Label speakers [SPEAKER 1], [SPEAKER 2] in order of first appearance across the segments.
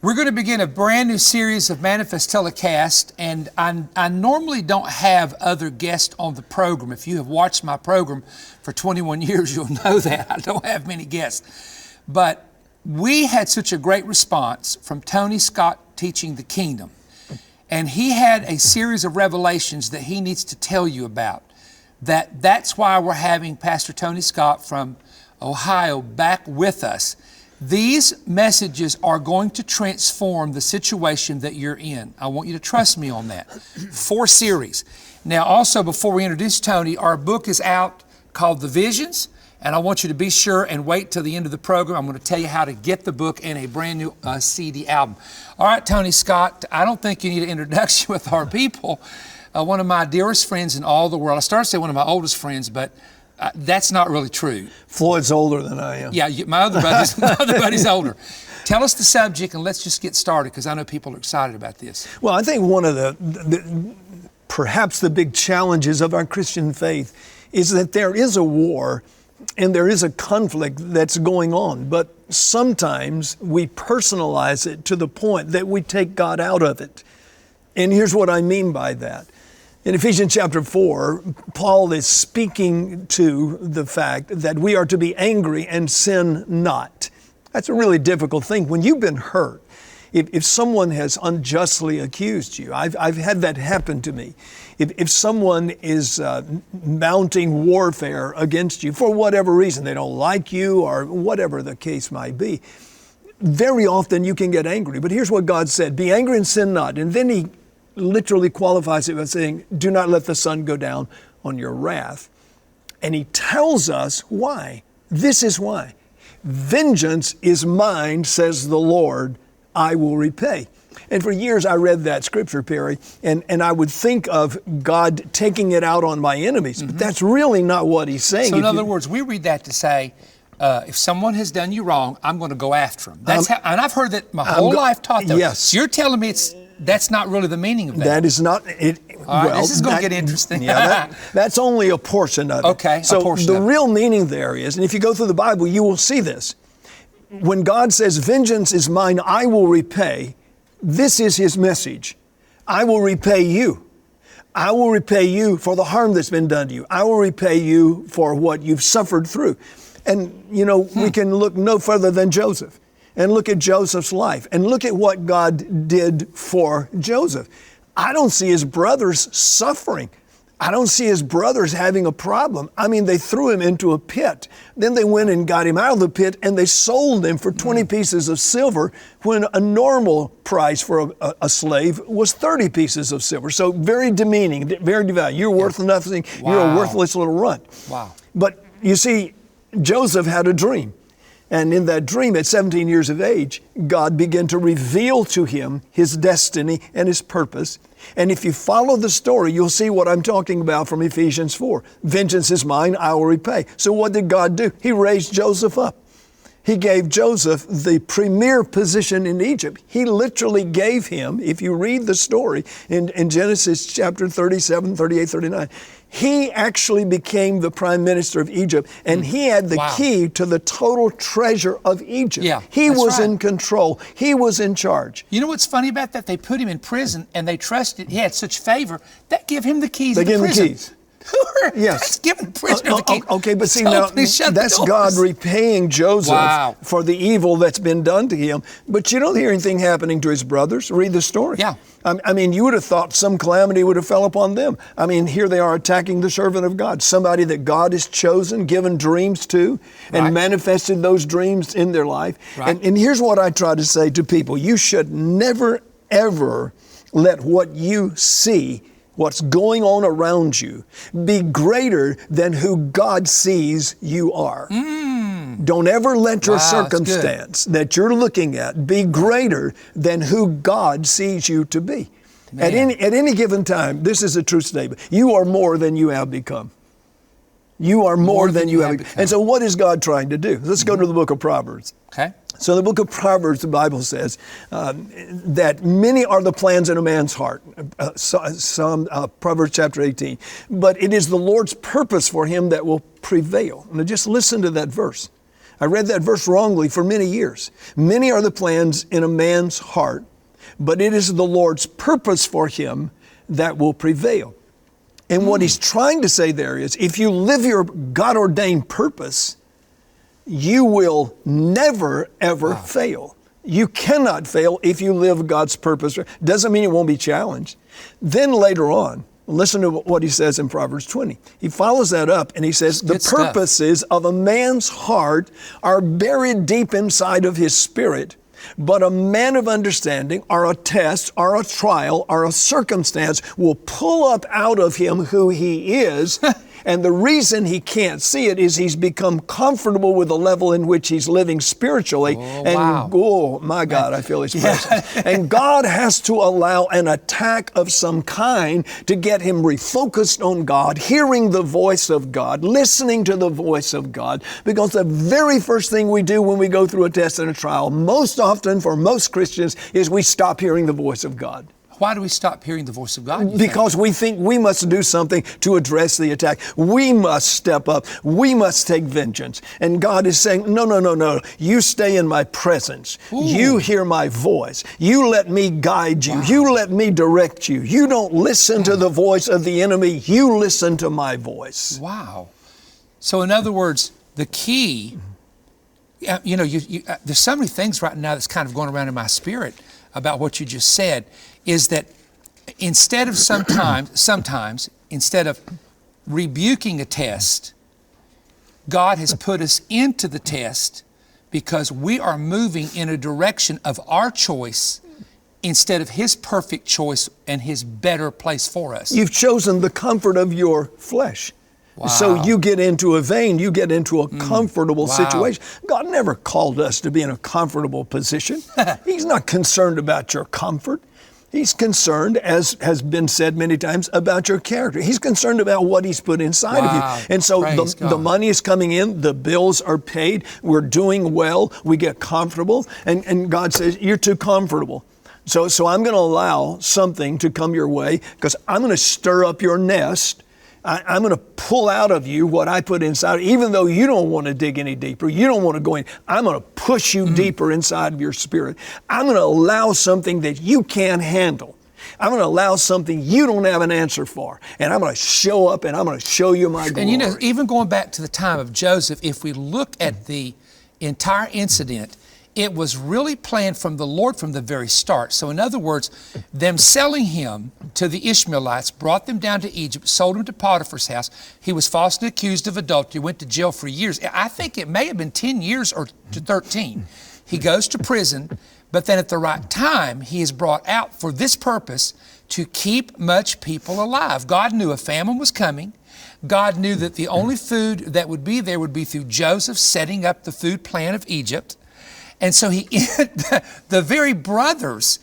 [SPEAKER 1] We're going to begin a brand new series of Manna-Fest telecast, and I normally don't have other guests on the program. If you have watched my program for 21 years, you'll know that. I don't have many guests. But we had such a great response from Tony Scott teaching the kingdom. And he had a series of revelations that he needs to tell you about. That's why we're having Pastor Tony Scott from Ohio back with us. These messages are going to transform the situation that you're in. I want you to trust me on that. 4 series. Now, also, before we introduce Tony, our book is out called The Visions, and I want you to be sure and wait till the end of the program. I'm going to tell you how to get the book and a brand new CD album. All right, Tony Scott, I don't think you need an introduction with our people. One of my dearest friends in all the world. I started to say one of my oldest friends, but that's not really true.
[SPEAKER 2] Floyd's older than I am.
[SPEAKER 1] Yeah, my other buddy's older. Tell us the subject and let's just get started, because I know people are excited about this.
[SPEAKER 2] Well, I think one of the perhaps the big challenges of our Christian faith is that there is a war and there is a conflict that's going on, but sometimes we personalize it to the point that we take God out of it. And here's what I mean by that. In Ephesians chapter 4, Paul is speaking to the fact that we are to be angry and sin not. That's a really difficult thing. When you've been hurt, if someone has unjustly accused you, I've had that happen to me. If someone is mounting warfare against you for whatever reason, they don't like you or whatever the case might be, very often you can get angry. But here's what God said, be angry and sin not. And then he literally qualifies it by saying, do not let the sun go down on your wrath. And he tells us why. This is why. Vengeance is mine, says the Lord, I will repay. And for years I read that scripture, Perry, and I would think of God taking it out on my enemies. But that's really not what he's saying.
[SPEAKER 1] So in other words, we read that to say, if someone has done you wrong, I'm going to go after them. That's how, and I've heard that my whole life taught that.
[SPEAKER 2] Yes.
[SPEAKER 1] So you're telling me that's not really the meaning of that.
[SPEAKER 2] That is not it.
[SPEAKER 1] All right, this is going to get interesting.
[SPEAKER 2] Yeah, that's only a portion of it.
[SPEAKER 1] Okay,
[SPEAKER 2] so
[SPEAKER 1] a portion
[SPEAKER 2] the
[SPEAKER 1] of it.
[SPEAKER 2] real meaning there is, and if you go through the Bible, you will see this. When God says, vengeance is mine, I will repay, this is his message. I will repay you. I will repay you for the harm that's been done to you. I will repay you for what you've suffered through. And, you know, we can look no further than Joseph and look at Joseph's life and look at what God did for Joseph. I don't see his brothers suffering. I don't see his brothers having a problem. I mean, they threw him into a pit. Then they went and got him out of the pit and they sold him for 20 pieces of silver when a normal price for a slave was 30 pieces of silver. So very demeaning, very devalued. You're worth nothing.
[SPEAKER 1] Wow.
[SPEAKER 2] You're a worthless little runt.
[SPEAKER 1] Wow.
[SPEAKER 2] But you see, Joseph had a dream. And in that dream, at 17 years of age, God began to reveal to him his destiny and his purpose. And if you follow the story, you'll see what I'm talking about from Ephesians 4. Vengeance is mine, I will repay. So what did God do? He raised Joseph up. He gave Joseph the premier position in Egypt. He literally gave him, if you read the story in Genesis chapter 37, 38, 39, he actually became the prime minister of Egypt, and he had the key to the total treasure of Egypt.
[SPEAKER 1] Yeah,
[SPEAKER 2] he was
[SPEAKER 1] right.
[SPEAKER 2] in control. He was in charge.
[SPEAKER 1] You know what's funny about that? They put him in prison and they trusted, he had such favor, that give him the keys to the prison.
[SPEAKER 2] They gave him the keys.
[SPEAKER 1] Yes. That's giving the prisoner the key.
[SPEAKER 2] Okay, but see now, that's God repaying Joseph for the evil that's been done to him. But you don't hear anything happening to his brothers. Read the story.
[SPEAKER 1] Yeah.
[SPEAKER 2] I mean, you would have thought some calamity would have fell upon them. I mean, here they are attacking the servant of God, somebody that God has chosen, given dreams to, and manifested those dreams in their life. Right. And here's what I try to say to people. You should never, ever let what you see, what's going on around you, be greater than who God sees you are. Don't ever let your circumstance that you're looking at be greater than who God sees you to be. At any given time, this is a true statement. You are more than you have become. You are more than you have become. And so what is God trying to do? Let's go to the book of Proverbs.
[SPEAKER 1] Okay.
[SPEAKER 2] So in the book of Proverbs, the Bible says that many are the plans in a man's heart. Proverbs chapter 18. But it is the Lord's purpose for him that will prevail. Now just listen to that verse. I read that verse wrongly for many years. Many are the plans in a man's heart, but it is the Lord's purpose for him that will prevail. And what he's trying to say there is, if you live your God-ordained purpose, you will never, ever fail. You cannot fail if you live God's purpose. Doesn't mean it won't be challenged. Then later on, listen to what he says in Proverbs 20. He follows that up and he says, the purposes of a man's heart are buried deep inside of his spirit, but a man of understanding, or a test, or a trial, or a circumstance will pull up out of him who he is. And the reason he can't see it is he's become comfortable with the level in which he's living spiritually. Oh, my God, I feel his presence. And God has to allow an attack of some kind to get him refocused on God, hearing the voice of God, listening to the voice of God. Because the very first thing we do when we go through a test and a trial, most often for most Christians, is we stop hearing the voice of God.
[SPEAKER 1] Why do we stop hearing the voice of God?
[SPEAKER 2] Because we think we must do something to address the attack. We must step up. We must take vengeance. And God is saying, no. You stay in my presence. Ooh. You hear my voice. You let me guide you. Wow. You let me direct you. You don't listen to the voice of the enemy. You listen to my voice.
[SPEAKER 1] Wow. So in other words, the key, there's so many things right now that's kind of going around in my spirit about what you just said, is that instead of sometimes, instead of rebuking a test, God has put us into the test because we are moving in a direction of our choice instead of His perfect choice and His better place for us.
[SPEAKER 2] You've chosen the comfort of your flesh. Wow. So you get into a vein, you get into a comfortable situation. God never called us to be in a comfortable position. He's not concerned about your comfort. He's concerned, as has been said many times, about your character. He's concerned about what He's put inside of you. And so the money is coming in, the bills are paid, we're doing well, we get comfortable, and God says, you're too comfortable. So I'm going to allow something to come your way because I'm going to stir up your nest. I'm going to pull out of you what I put inside, even though you don't want to dig any deeper. You don't want to go in. I'm going to push you deeper inside of your spirit. I'm going to allow something that you can't handle. I'm going to allow something you don't have an answer for. And I'm going to show up and I'm going to show you my glory.
[SPEAKER 1] And even going back to the time of Joseph, if we look at the entire incident, it was really planned from the Lord from the very start. So in other words, them selling him to the Ishmaelites brought them down to Egypt, sold him to Potiphar's house. He was falsely accused of adultery, went to jail for years. I think it may have been 10 years or to 13. He goes to prison, but then at the right time, he is brought out for this purpose, to keep much people alive. God knew a famine was coming. God knew that the only food that would be there would be through Joseph setting up the food plan of Egypt. And so the very brothers,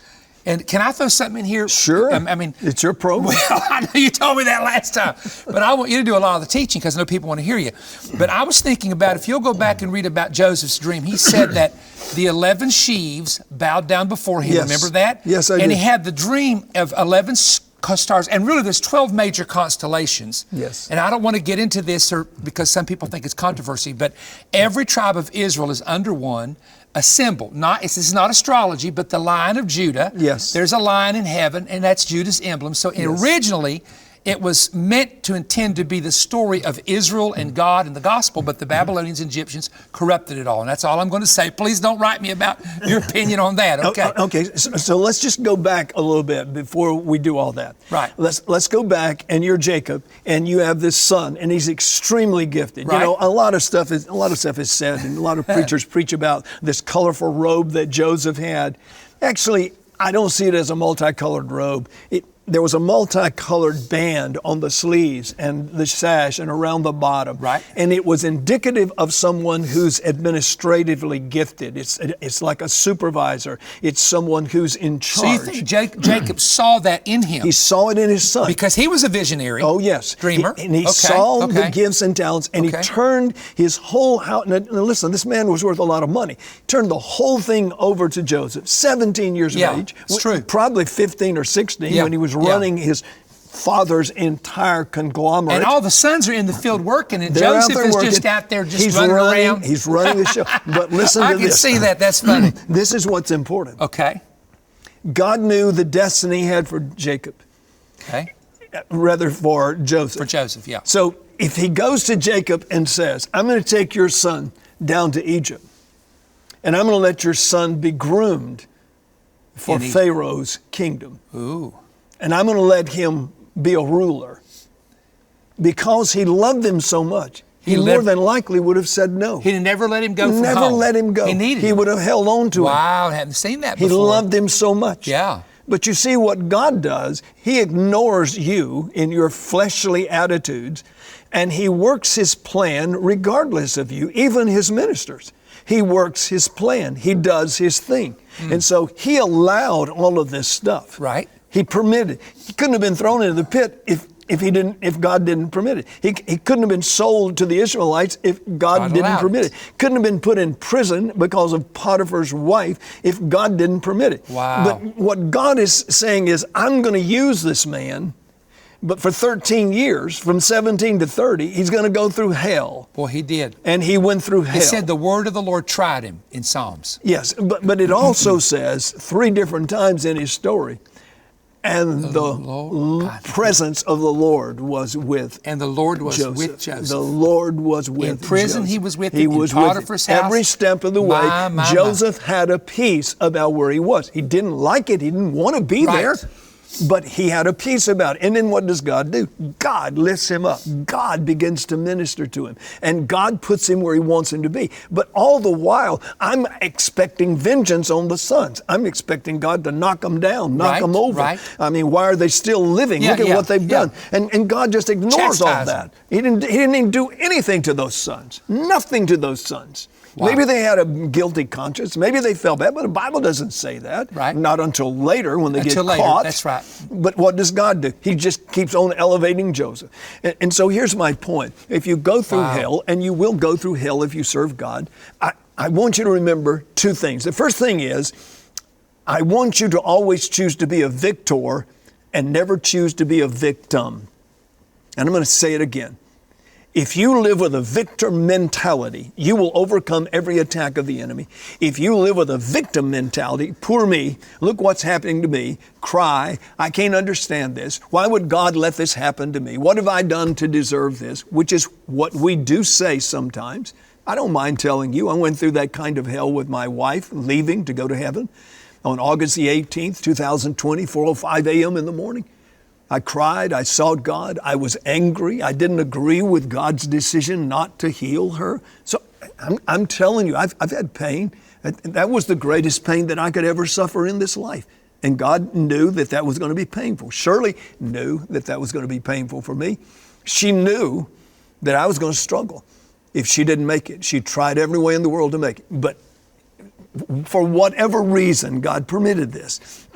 [SPEAKER 1] and can I throw something in here?
[SPEAKER 2] Sure.
[SPEAKER 1] I mean,
[SPEAKER 2] it's your program.
[SPEAKER 1] Well, I know you told me that last time, but I want you to do a lot of the teaching because I know people want to hear you. But I was thinking about, if you'll go back and read about Joseph's dream, he said that the 11 sheaves bowed down before him.
[SPEAKER 2] Yes.
[SPEAKER 1] Remember that?
[SPEAKER 2] Yes, I do.
[SPEAKER 1] And he had the dream of 11 stars, and really there's 12 major constellations.
[SPEAKER 2] Yes.
[SPEAKER 1] And I don't want to get into this because some people think it's controversy, but every tribe of Israel is under one. A symbol. This is not astrology, but the Lion of Judah.
[SPEAKER 2] Yes.
[SPEAKER 1] There's a lion in heaven, and that's Judah's emblem. So originally, it was meant to intend to be the story of Israel and God and the gospel, but the Babylonians and Egyptians corrupted it all. And that's all I'm going to say. Please don't write me about your opinion on that, okay?
[SPEAKER 2] Okay, so let's just go back a little bit before we do all that.
[SPEAKER 1] Right.
[SPEAKER 2] Let's go back, and you're Jacob, and you have this son, and he's extremely gifted.
[SPEAKER 1] Right.
[SPEAKER 2] You know, a lot of stuff is said, and a lot of preachers preach about this colorful robe that Joseph had. Actually, I don't see it as a multicolored robe. There was a multicolored band on the sleeves and the sash and around the bottom.
[SPEAKER 1] Right.
[SPEAKER 2] And it was indicative of someone who's administratively gifted. It's like a supervisor. It's someone who's in charge.
[SPEAKER 1] So you think Jacob saw that in him?
[SPEAKER 2] He saw it in his son.
[SPEAKER 1] Because he was a visionary.
[SPEAKER 2] Oh, yes.
[SPEAKER 1] Dreamer.
[SPEAKER 2] He saw the gifts and talents, and he turned his whole house. Now, listen, this man was worth a lot of money. Turned the whole thing over to Joseph, 17 years of age.
[SPEAKER 1] It's true.
[SPEAKER 2] Probably 15 or 16 when he was running his father's entire conglomerate.
[SPEAKER 1] And all the sons are in the field working, and
[SPEAKER 2] They're out
[SPEAKER 1] Joseph
[SPEAKER 2] there
[SPEAKER 1] is
[SPEAKER 2] working.
[SPEAKER 1] just out there just
[SPEAKER 2] He's
[SPEAKER 1] running
[SPEAKER 2] running
[SPEAKER 1] around.
[SPEAKER 2] He's running the show. But listen to
[SPEAKER 1] I
[SPEAKER 2] this.
[SPEAKER 1] can see that. That's funny.
[SPEAKER 2] This is what's important.
[SPEAKER 1] Okay.
[SPEAKER 2] God knew the destiny he had for Jacob,
[SPEAKER 1] Okay.
[SPEAKER 2] rather for Joseph.
[SPEAKER 1] For Joseph, yeah.
[SPEAKER 2] So if he goes to Jacob and says, I'm going to take your son down to Egypt, and I'm going to let your son be groomed for
[SPEAKER 1] In Egypt.
[SPEAKER 2] Pharaoh's kingdom,
[SPEAKER 1] Ooh.
[SPEAKER 2] and I'm going to let him be a ruler, because he loved him so much, he more than likely would have said no.
[SPEAKER 1] He'd never let him go from
[SPEAKER 2] Never
[SPEAKER 1] home.
[SPEAKER 2] let him go.
[SPEAKER 1] He needed
[SPEAKER 2] He
[SPEAKER 1] him.
[SPEAKER 2] would have held on to him.
[SPEAKER 1] Wow, I haven't seen that
[SPEAKER 2] He
[SPEAKER 1] before.
[SPEAKER 2] loved him so much.
[SPEAKER 1] Yeah.
[SPEAKER 2] But you see what God does, he ignores you in your fleshly attitudes, and he works his plan regardless of you, even his ministers. He works his plan. He does his thing. And so he allowed all of this stuff.
[SPEAKER 1] Right.
[SPEAKER 2] He permitted. He couldn't have been thrown into the pit if God didn't permit it. He couldn't have been sold to the Israelites if God didn't
[SPEAKER 1] allowed
[SPEAKER 2] permit
[SPEAKER 1] it.
[SPEAKER 2] it. Couldn't have been put in prison because of Potiphar's wife if God didn't permit it.
[SPEAKER 1] Wow.
[SPEAKER 2] But what God is saying is, I'm going to use this man, but for 13 years, from 17 to 30, he's going to go through hell.
[SPEAKER 1] Boy, he did.
[SPEAKER 2] And he went through hell.
[SPEAKER 1] It said the word of the Lord tried him in Psalms.
[SPEAKER 2] Yes, but it also says 3 different times in his story, and the presence of the Lord was with
[SPEAKER 1] And the Lord was
[SPEAKER 2] Joseph.
[SPEAKER 1] with Joseph.
[SPEAKER 2] The Lord was with
[SPEAKER 1] In prison,
[SPEAKER 2] Joseph.
[SPEAKER 1] he was with
[SPEAKER 2] He
[SPEAKER 1] him. In
[SPEAKER 2] was with him.
[SPEAKER 1] Potiphar's house.
[SPEAKER 2] Every step of the way,
[SPEAKER 1] My.
[SPEAKER 2] Joseph had a peace about where he was. He didn't like it. He didn't want to be
[SPEAKER 1] Right.
[SPEAKER 2] there. But he had a peace about it. And then what does God do? God lifts him up. God begins to minister to him. And God puts him where he wants him to be. But all the while, I'm expecting vengeance on the sons. I'm expecting God to knock them down, knock
[SPEAKER 1] Right,
[SPEAKER 2] them over.
[SPEAKER 1] right.
[SPEAKER 2] I mean, why are they still living?
[SPEAKER 1] Yeah,
[SPEAKER 2] Look at
[SPEAKER 1] yeah,
[SPEAKER 2] what they've
[SPEAKER 1] yeah.
[SPEAKER 2] done. And God just ignores all
[SPEAKER 1] Chastise
[SPEAKER 2] that. He didn't even do anything to those sons. Nothing to those sons.
[SPEAKER 1] Wow.
[SPEAKER 2] Maybe they had a guilty conscience. Maybe they felt bad, but the Bible doesn't say that.
[SPEAKER 1] Right.
[SPEAKER 2] Not until later when they
[SPEAKER 1] Until
[SPEAKER 2] get
[SPEAKER 1] later,
[SPEAKER 2] caught.
[SPEAKER 1] that's right.
[SPEAKER 2] But what does God do? He just keeps on elevating Joseph. And so here's my point. If you go through
[SPEAKER 1] Wow.
[SPEAKER 2] hell, and you will go through hell if you serve God, I want you to remember 2 things. The first thing is, I want you to always choose to be a victor and never choose to be a victim. And I'm going to say it again. If you live with a victor mentality, you will overcome every attack of the enemy. If you live with a victim mentality, poor me, look what's happening to me, cry, I can't understand this. Why would God let this happen to me? What have I done to deserve this? Which is what we do say sometimes. I don't mind telling you, I went through that kind of hell with my wife, leaving to go to heaven on August the 18th, 2020, 4:05 a.m. in the morning. I cried, I sought God, I was angry, I didn't agree with God's decision not to heal her. So I'm telling you, I've had pain. That was the greatest pain that I could ever suffer in this life. And God knew that that was going to be painful. Shirley knew that that was going to be painful for me. She knew that I was going to struggle if she didn't make it. She tried every way in the world to make it. But for whatever reason, God permitted this.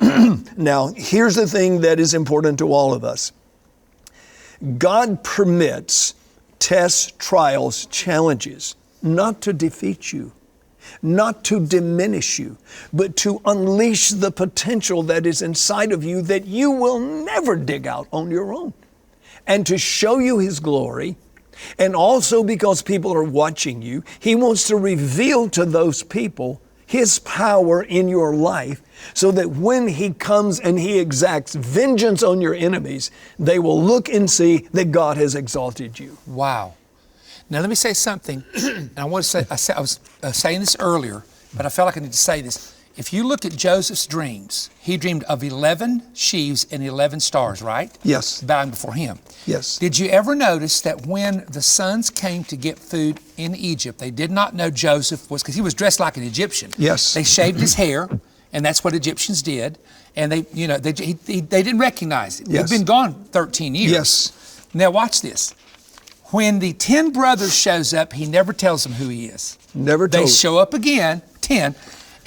[SPEAKER 2] Now, here's the thing that is important to all of us. God permits tests, trials, challenges, not to defeat you, not to diminish you, but to unleash the potential that is inside of you that you will never dig out on your own, and to show you His glory. And also because people are watching you, He wants to reveal to those people His power in your life, so that when He comes and He exacts vengeance on your enemies, they will look and see that God has exalted you.
[SPEAKER 1] Wow. Now let me say something. And I want to say, I was saying this earlier, but I felt like I need to say this. If you look at Joseph's dreams, he dreamed of 11 sheaves and 11 stars, right?
[SPEAKER 2] Yes.
[SPEAKER 1] Bowing before him.
[SPEAKER 2] Yes.
[SPEAKER 1] Did you ever notice that when the sons came to get food in Egypt, they did not know Joseph was, because he was dressed like an Egyptian.
[SPEAKER 2] Yes.
[SPEAKER 1] They shaved his hair, and that's what Egyptians did. And they didn't recognize him.
[SPEAKER 2] Yes.
[SPEAKER 1] He'd been gone 13 years.
[SPEAKER 2] Yes.
[SPEAKER 1] Now watch this. When the 10 brothers shows up, he never tells them who he is.
[SPEAKER 2] Never told.
[SPEAKER 1] They show up again, 10,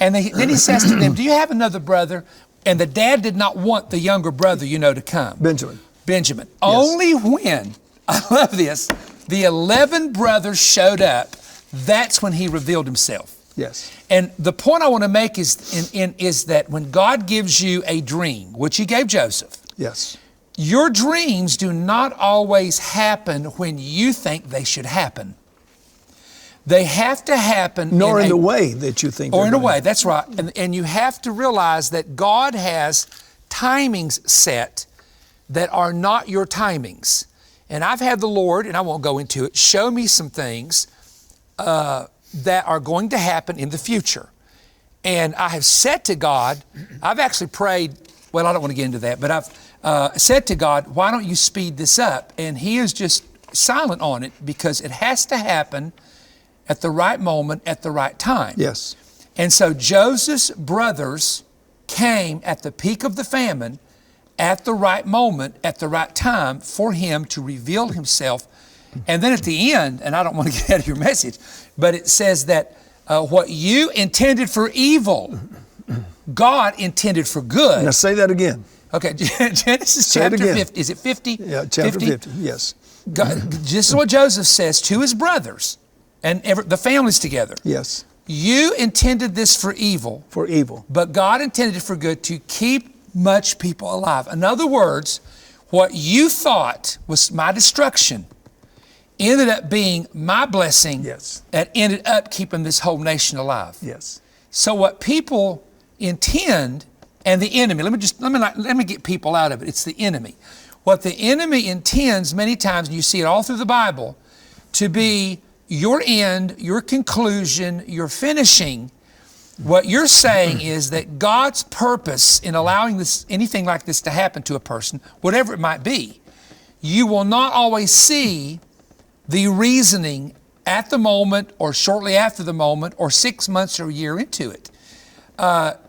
[SPEAKER 1] and then he says to them, do you have another brother? And the dad did not want the younger brother, to come.
[SPEAKER 2] Benjamin.
[SPEAKER 1] Benjamin. Only when, I love this, the 11 brothers showed up, that's when he revealed himself.
[SPEAKER 2] Yes.
[SPEAKER 1] And the point I want to make is that when God gives you a dream, which He gave Joseph,
[SPEAKER 2] Yes.
[SPEAKER 1] Your dreams do not always happen when you think they should happen. They have to happen
[SPEAKER 2] Nor in the way that you think.
[SPEAKER 1] Or in a way, that's right. And you have to realize that God has timings set that are not your timings. And I've had the Lord, and I won't go into it, show me some things that are going to happen in the future. And I have said to God, I've actually prayed, well, I don't want to get into that, but I've said to God, why don't you speed this up? And He is just silent on it because it has to happen at the right moment, at the right time.
[SPEAKER 2] Yes.
[SPEAKER 1] And so Joseph's brothers came at the peak of the famine, at the right moment, at the right time for him to reveal himself. And then at the end, and I don't want to get out of your message, but it says that what you intended for evil, God intended for good.
[SPEAKER 2] Now say that again.
[SPEAKER 1] Okay, Genesis chapter 50. Is it 50?
[SPEAKER 2] Yeah, chapter 50, yes.
[SPEAKER 1] God, this is what Joseph says to his brothers and the families together.
[SPEAKER 2] Yes.
[SPEAKER 1] You intended this for evil.
[SPEAKER 2] For evil.
[SPEAKER 1] But God intended it for good to keep much people alive. In other words, what you thought was my destruction ended up being my blessing.
[SPEAKER 2] Yes.
[SPEAKER 1] That ended up keeping this whole nation alive.
[SPEAKER 2] Yes.
[SPEAKER 1] So what people intend, and the enemy, let me get people out of it. It's the enemy. What the enemy intends many times, and you see it all through the Bible, to be your end, your conclusion, your finishing. What you're saying is that God's purpose in allowing anything like this to happen to a person, whatever it might be, you will not always see the reasoning at the moment or shortly after the moment or 6 months or a year into it.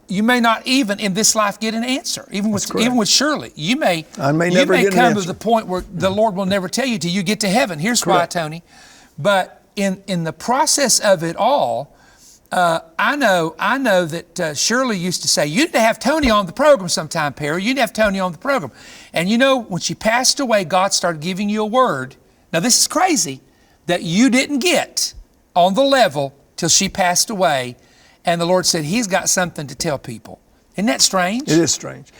[SPEAKER 1] You may not even in this life get an answer. Even with Shirley, you may
[SPEAKER 2] never get an
[SPEAKER 1] come
[SPEAKER 2] answer.
[SPEAKER 1] to the point where the Lord will never tell you till you get to heaven. Here's why, Tony. But in the process of it all, I know that Shirley used to say, you need to have Tony on the program sometime, Perry. You need to have Tony on the program. And you know, when she passed away, God started giving you a word. Now this is crazy, that you didn't get on the level till she passed away. And the Lord said, He's got something to tell people. Isn't that strange?
[SPEAKER 2] It is strange.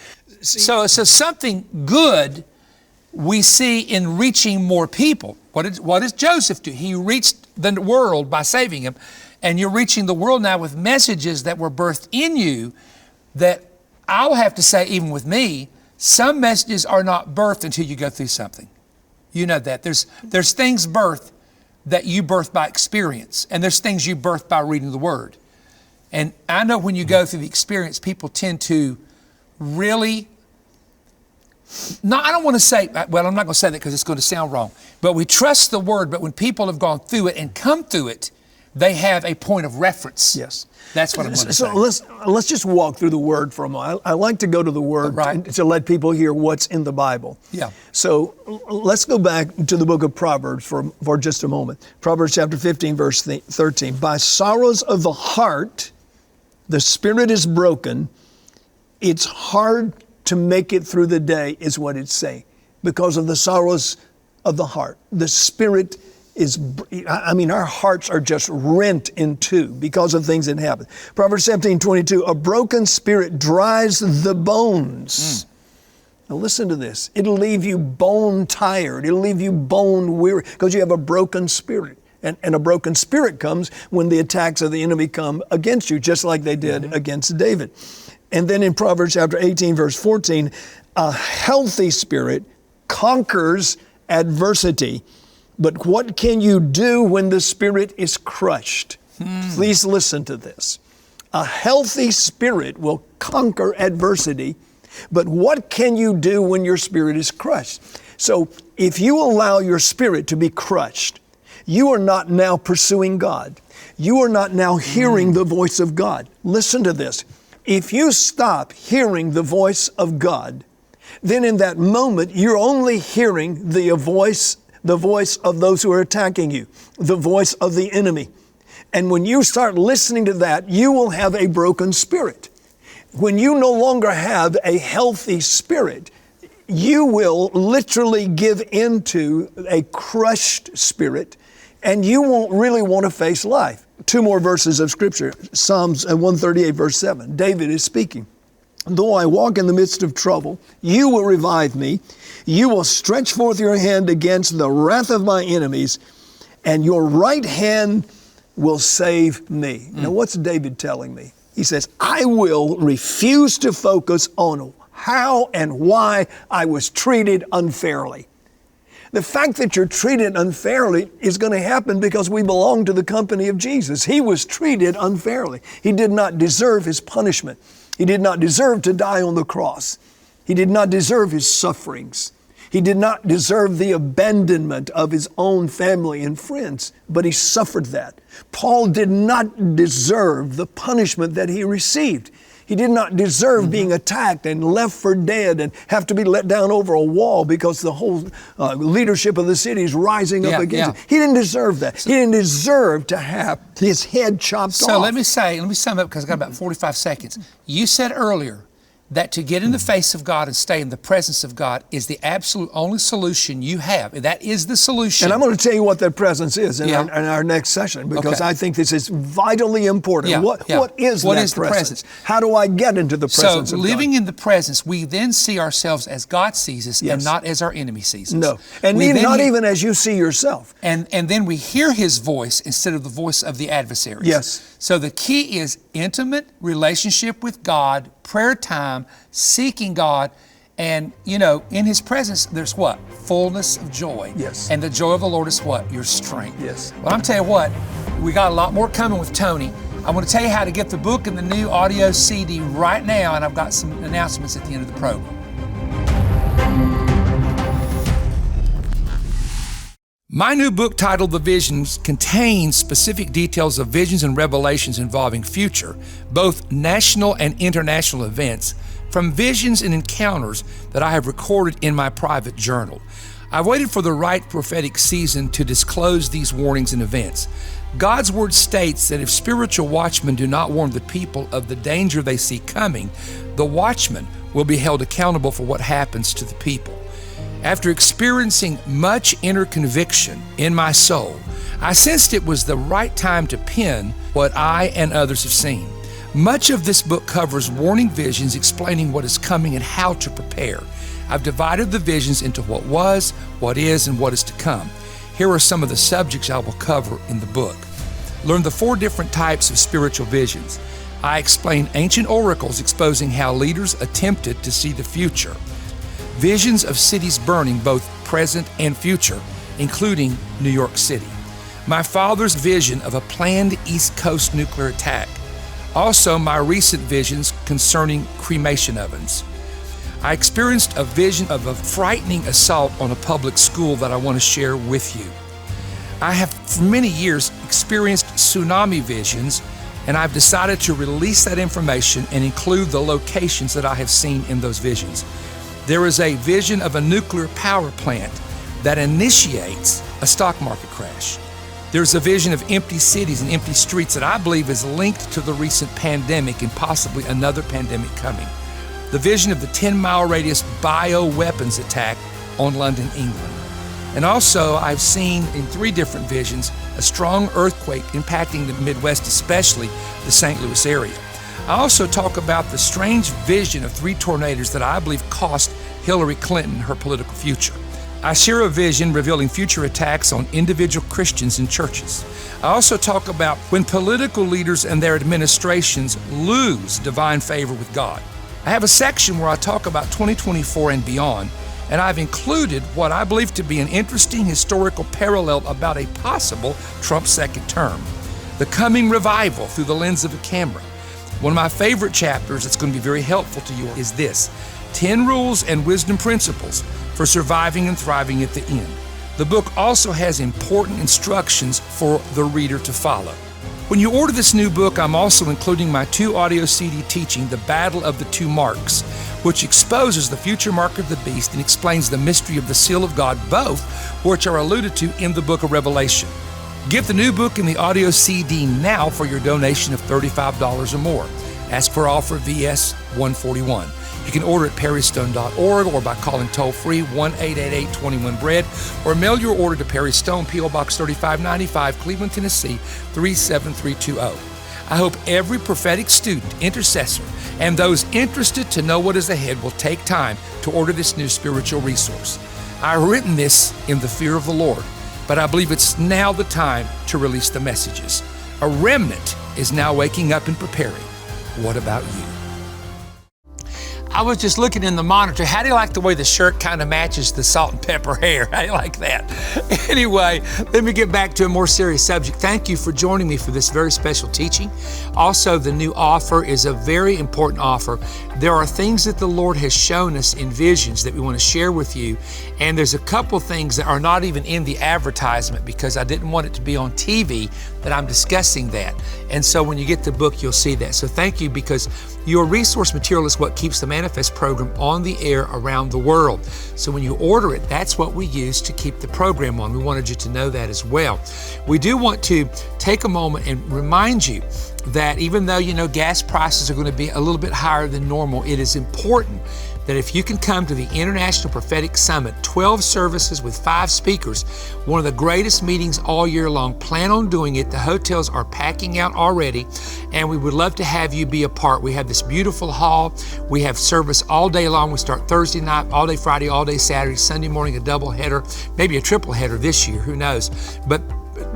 [SPEAKER 1] So something good we see in reaching more people. What does Joseph do? He reached the world by saving him. And you're reaching the world now with messages that were birthed in you that I'll have to say, even with me, some messages are not birthed until you go through something. You know that. There's things birthed that you birth by experience. And there's things you birth by reading the Word. And I know when you go through the experience, people tend to really, I don't want to say, well, I'm not going to say that because it's going to sound wrong, but we trust the Word, but when people have gone through it and come through it, they have a point of reference.
[SPEAKER 2] Yes.
[SPEAKER 1] That's what I'm going to say.
[SPEAKER 2] So let's just walk through the Word for a moment. I like to go to the Word to let people hear what's in the Bible.
[SPEAKER 1] Yeah.
[SPEAKER 2] So let's go back to the book of Proverbs for just a moment. Proverbs chapter 15, verse 13. By sorrows of the heart, the spirit is broken. It's hard to make it through the day, is what it's saying, because of the sorrows of the heart. The spirit is, our hearts are just rent in two because of things that happen. Proverbs 17:22, a broken spirit dries the bones. Now listen to this. It'll leave you bone tired. It'll leave you bone weary because you have a broken spirit. And a broken spirit comes when the attacks of the enemy come against you, just like they did against David. And then in Proverbs chapter 18, verse 14, a healthy spirit conquers adversity. But what can you do when the spirit is crushed? Please listen to this. A healthy spirit will conquer adversity, but what can you do when your spirit is crushed? So if you allow your spirit to be crushed, you are not now pursuing God. You are not now hearing the voice of God. Listen to this. If you stop hearing the voice of God, then in that moment, you're only hearing the voice of those who are attacking you, the voice of the enemy. And when you start listening to that, you will have a broken spirit. When you no longer have a healthy spirit, you will literally give into a crushed spirit, and you won't really want to face life. Two more verses of Scripture. Psalms 138, verse 7. David is speaking. Though I walk in the midst of trouble, you will revive me. You will stretch forth your hand against the wrath of my enemies, and your right hand will save me. Now, what's David telling me? He says, I will refuse to focus on how and why I was treated unfairly. The fact that you're treated unfairly is going to happen because we belong to the company of Jesus. He was treated unfairly. He did not deserve his punishment. He did not deserve to die on the cross. He did not deserve his sufferings. He did not deserve the abandonment of his own family and friends, but he suffered that. Paul did not deserve the punishment that he received. He did not deserve being attacked and left for dead and have to be let down over a wall because the whole leadership of the city is rising up against him. He didn't deserve that. He didn't deserve to have his head chopped off.
[SPEAKER 1] So let me sum up because I've got about 45 seconds. You said earlier that to get in the face of God and stay in the presence of God is the absolute only solution you have. That is the solution.
[SPEAKER 2] And I'm going to tell you what that presence is in our next session, because I think this is vitally important. What is that presence? How do I get into the presence of God?
[SPEAKER 1] So living in the presence, we then see ourselves as God sees us and not as our enemy sees us.
[SPEAKER 2] No, and not even as you see yourself.
[SPEAKER 1] And then we hear his voice instead of the voice of the adversaries.
[SPEAKER 2] Yes.
[SPEAKER 1] So the key is intimate relationship with God, prayer time, seeking God, and, in his presence, there's what? Fullness of joy.
[SPEAKER 2] Yes.
[SPEAKER 1] And the joy of the Lord is what? Your strength.
[SPEAKER 2] Yes.
[SPEAKER 1] Well, I'm telling you what, we got a lot more coming with Tony. I'm going to tell you how to get the book and the new audio CD right now, and I've got some announcements at the end of the program. My new book titled The Visions contains specific details of visions and revelations involving future, both national and international events, from visions and encounters that I have recorded in my private journal. I've waited for the right prophetic season to disclose these warnings and events. God's word states that if spiritual watchmen do not warn the people of the danger they see coming, the watchmen will be held accountable for what happens to the people. After experiencing much inner conviction in my soul, I sensed it was the right time to pen what I and others have seen. Much of this book covers warning visions explaining what is coming and how to prepare. I've divided the visions into what was, what is, and what is to come. Here are some of the subjects I will cover in the book. Learn the 4 different types of spiritual visions. I explain ancient oracles exposing how leaders attempted to see the future. Visions of cities burning, both present and future, including New York City. My father's vision of a planned East Coast nuclear attack. Also, my recent visions concerning cremation ovens. I experienced a vision of a frightening assault on a public school that I want to share with you. I have for many years experienced tsunami visions, and I've decided to release that information and include the locations that I have seen in those visions. There is a vision of a nuclear power plant that initiates a stock market crash. There's a vision of empty cities and empty streets that I believe is linked to the recent pandemic and possibly another pandemic coming. The vision of the 10-mile radius bioweapons attack on London, England. And also, I've seen in 3 different visions a strong earthquake impacting the Midwest, especially the St. Louis area. I also talk about the strange vision of 3 tornadoes that I believe cost Hillary Clinton her political future. I share a vision revealing future attacks on individual Christians and churches. I also talk about when political leaders and their administrations lose divine favor with God. I have a section where I talk about 2024 and beyond, and I've included what I believe to be an interesting historical parallel about a possible Trump second term. The coming revival through the lens of a camera. One of my favorite chapters that's going to be very helpful to you is this: 10 rules and wisdom principles for surviving and thriving at the end. The book also has important instructions for the reader to follow. When you order this new book, I'm also including my 2 audio CD teaching, The Battle of the Two Marks, which exposes the future mark of the beast and explains the mystery of the seal of God, both which are alluded to in the book of Revelation. Get the new book and the audio CD now for your donation of $35 or more. Ask for offer VS 141. You can order at perrystone.org or by calling toll-free 1-888-21-BREAD or mail your order to Perry Stone, P.O. Box 3595, Cleveland, Tennessee 37320. I hope every prophetic student, intercessor, and those interested to know what is ahead will take time to order this new spiritual resource. I've written this in the fear of the Lord, but I believe it's now the time to release the messages. A remnant is now waking up and preparing. What about you? I was just looking in the monitor. How do you like the way the shirt kind of matches the salt and pepper hair? How do you like that? Anyway, let me get back to a more serious subject. Thank you for joining me for this very special teaching. Also, the new offer is a very important offer. There are things that the Lord has shown us in visions that we want to share with you. And there's a couple things that are not even in the advertisement because I didn't want it to be on TV that I'm discussing that. And so when you get the book, you'll see that. So thank you, because your resource material is what keeps the Manna-Fest program on the air around the world. So when you order it, that's what we use to keep the program on. We wanted you to know that as well. We do want to take a moment and remind you that even though, gas prices are going to be a little bit higher than normal, it is important that if you can come to the International Prophetic Summit, 12 services with 5 speakers, one of the greatest meetings all year long, plan on doing it. The hotels are packing out already, and we would love to have you be a part. We have this beautiful hall. We have service all day long. We start Thursday night, all day Friday, all day Saturday, Sunday morning, a double header, maybe a triple header this year, who knows. But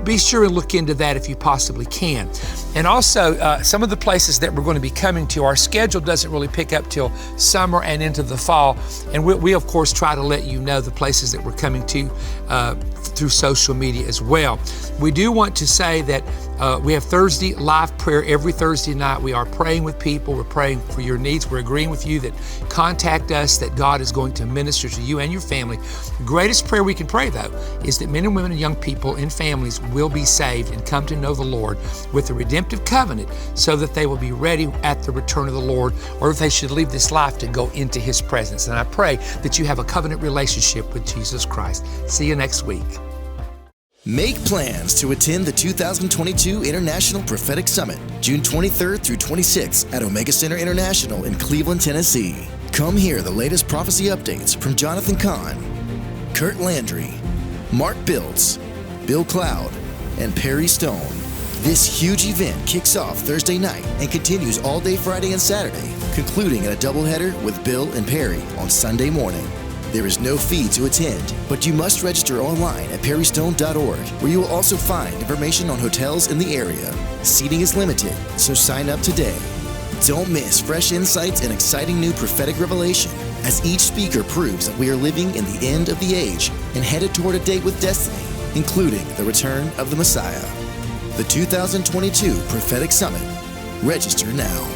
[SPEAKER 1] be sure and look into that if you possibly can. And also, some of the places that we're going to be coming to, our schedule doesn't really pick up till summer and into the fall. And we of course, try to let you know the places that we're coming to through social media as well. We do want to say that we have Thursday live prayer every Thursday night. We are praying with people. We're praying for your needs. We're agreeing with you that contact us, that God is going to minister to you and your family. The greatest prayer we can pray, though, is that men and women and young people and families will be saved and come to know the Lord with the redemptive covenant so that they will be ready at the return of the Lord, or if they should leave this life to go into His presence. And I pray that you have a covenant relationship with Jesus Christ. See you next week.
[SPEAKER 3] Make plans to attend the 2022 International Prophetic Summit, June 23rd through 26th at Omega Center International in Cleveland, Tennessee. Come hear the latest prophecy updates from Jonathan Kahn, Kurt Landry, Mark Biltz, Bill Cloud, and Perry Stone. This huge event kicks off Thursday night and continues all day Friday and Saturday, concluding in a doubleheader with Bill and Perry on Sunday morning. There is no fee to attend, but you must register online at perrystone.org, where you will also find information on hotels in the area. Seating is limited, so sign up today. Don't miss fresh insights and exciting new prophetic revelation, as each speaker proves that we are living in the end of the age and headed toward a date with destiny, including the return of the Messiah. The 2022 Prophetic Summit. Register now.